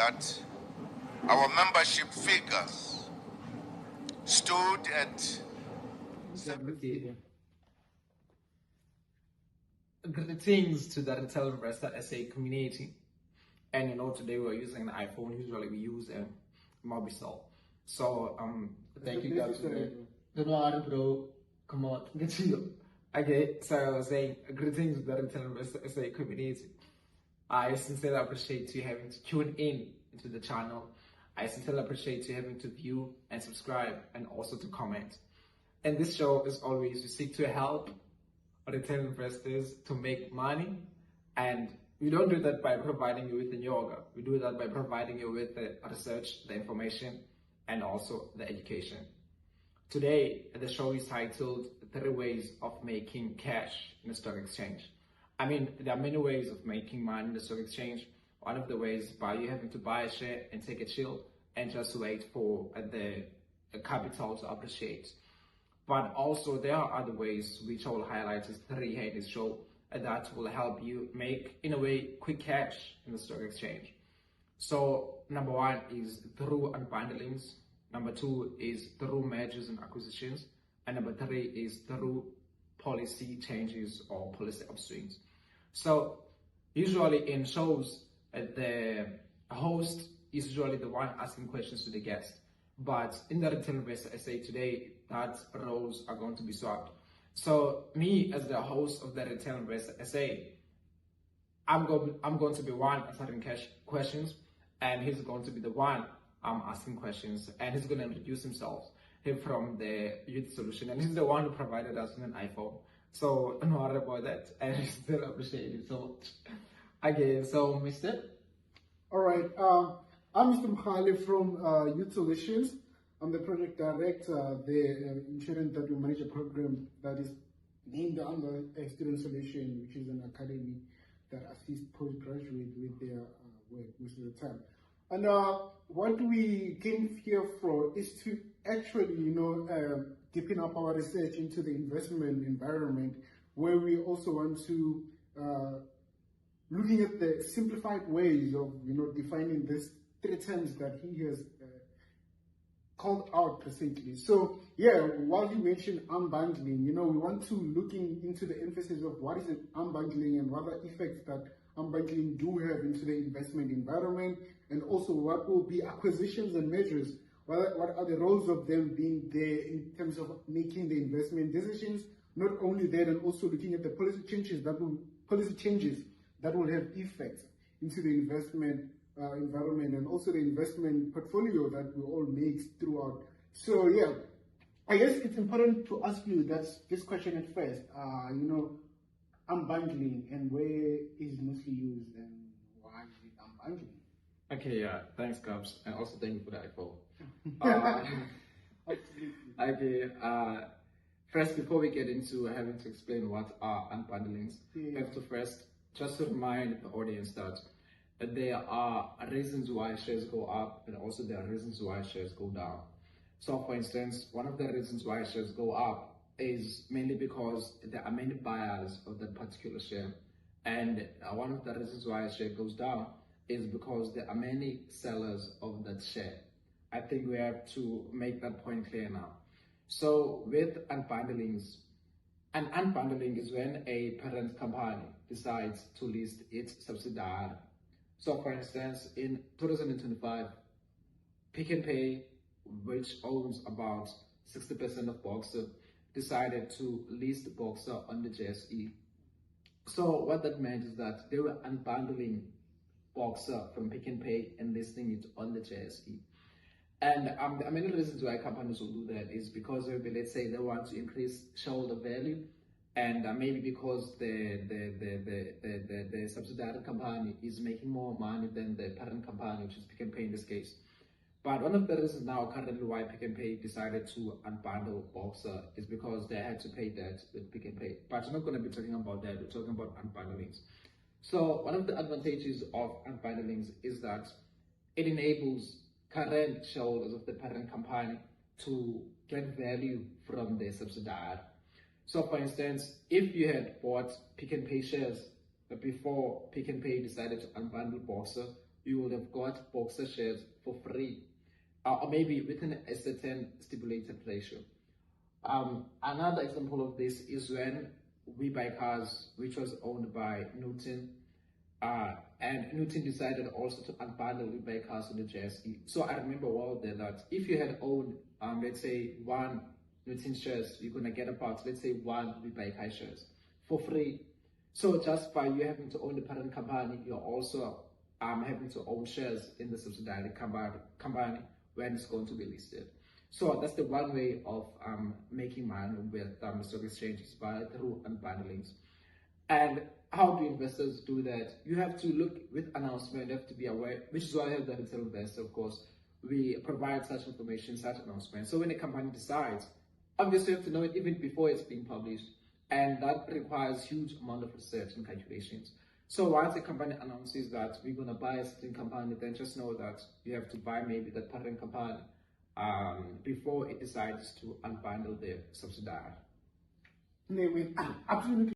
that our membership figures stood at Greetings to the Retail Investor SA community. And today we're using an iPhone. Usually we use a Mobicel. So thank you guys. Don't worry, bro. Come on, get you. Okay, so I was saying greetings to the Retail Investor SA community. I sincerely appreciate you having to tune in to the channel. I sincerely appreciate you having to view and subscribe and also to comment. And this show, as always, we seek to help retail investors to make money, and we don't do that by providing you with the yoga. We do that by providing you with the research, the information, and also the education. Today, the show is titled 3 Ways of Making Cash in the Stock Exchange. I mean, there are many ways of making money in the stock exchange. One of the ways by you having to buy a share and take a chill and just wait for the capital to appreciate. But also there are other ways which I will highlight as 3 here in this show that will help you make, in a way, quick cash in the stock exchange. So number 1 is through unbundlings. Number 2 is through mergers and acquisitions. And number 3 is through policy changes or policy upswings. So usually in shows, the host is usually the one asking questions to the guest. But in the Retail Investor SA today, that roles are going to be swapped. So me as the host of the Retail Investor SA, I'm going to be one answering questions, and he's going to be the one asking questions, and he's going to introduce himself. He's from the Youth Solution, and he's the one who provided us with an iPhone. So don't worry about that. I still appreciate it so much. Okay, so Mr. All right. I'm Mr. Mkhali from Youth Solutions. I'm the project director, the insurance that we manage a program that is named under a student solution, which is an academy that assists postgraduates with their work most of the time. And what we came here for is to actually, deepen up our research into the investment environment, where we also want to looking at the simplified ways of, defining these 3 terms that he has called out precisely. So yeah, while you mentioned unbundling, we want to looking into the emphasis of what is unbundling and what are effects that unbundling do have into the investment environment, and also what will be acquisitions and mergers. What are the roles of them being there in terms of making the investment decisions? Not only that, and also looking at the policy changes that will have effects into the investment environment, and also the investment portfolio that we all make throughout. So yeah, I guess it's important to ask you this question at first. Unbundling, and where is mostly used, and why is it unbundling? Okay, yeah, thanks, Gabs, and also thank you for the iPhone. Okay, first, before we get into having to explain what are unbundlings, we have to first just to remind the audience that there are reasons why shares go up, and also there are reasons why shares go down. So for instance, one of the reasons why shares go up is mainly because there are many buyers of that particular share, and one of the reasons why a share goes down is because there are many sellers of that share. I think we have to make that point clear now. So with unbundlings, an unbundling is when a parent company decides to list its subsidiary. So for instance, in 2025, Pick n Pay, which owns about 60% of Boxer, decided to list Boxer on the JSE. So what that meant is that they were unbundling Boxer from Pick n Pay and listing it on the JSE. And there are many reasons why companies will do that is because maybe, let's say, they want to increase shareholder value, and maybe because the subsidiary company is making more money than the parent company, which is Pick n Pay in this case. But one of the reasons now currently why Pick n Pay decided to unbundle Boxer is because they had to pay that with Pick n Pay. But we're not going to be talking about that, we're talking about unbundlings. So one of the advantages of unbundlings is that it enables current shareholders of the parent company to get value from their subsidiary. So for instance, if you had bought Pick n Pay shares before Pick n Pay decided to unbundle Boxer, you would have got Boxer shares for free, or maybe within a certain stipulated ratio. Another example of this is when WeBuyCars, which was owned by Newton, and Newton decided also to unbundle WeBuyCars on the JSE. So I remember well there that if you had owned, let's say, 1 Newton shares, you're going to get about, let's say, 1 WeBuyCars shares for free. So just by you having to own the parent company, you're also having to own shares in the subsidiary company when it's going to be listed. So that's the one way of making money with stock exchanges, through unbundlings. And how do investors do that? You have to look with announcement, you have to be aware, which is why I have the retail investor, of course. We provide such information, such announcement. So when a company decides, obviously you have to know it even before it's being published. And that requires huge amount of research and calculations. So once a company announces that we're going to buy a certain company, then just know that you have to buy maybe that parent company before it decides to unbundle the subsidiary. Absolutely.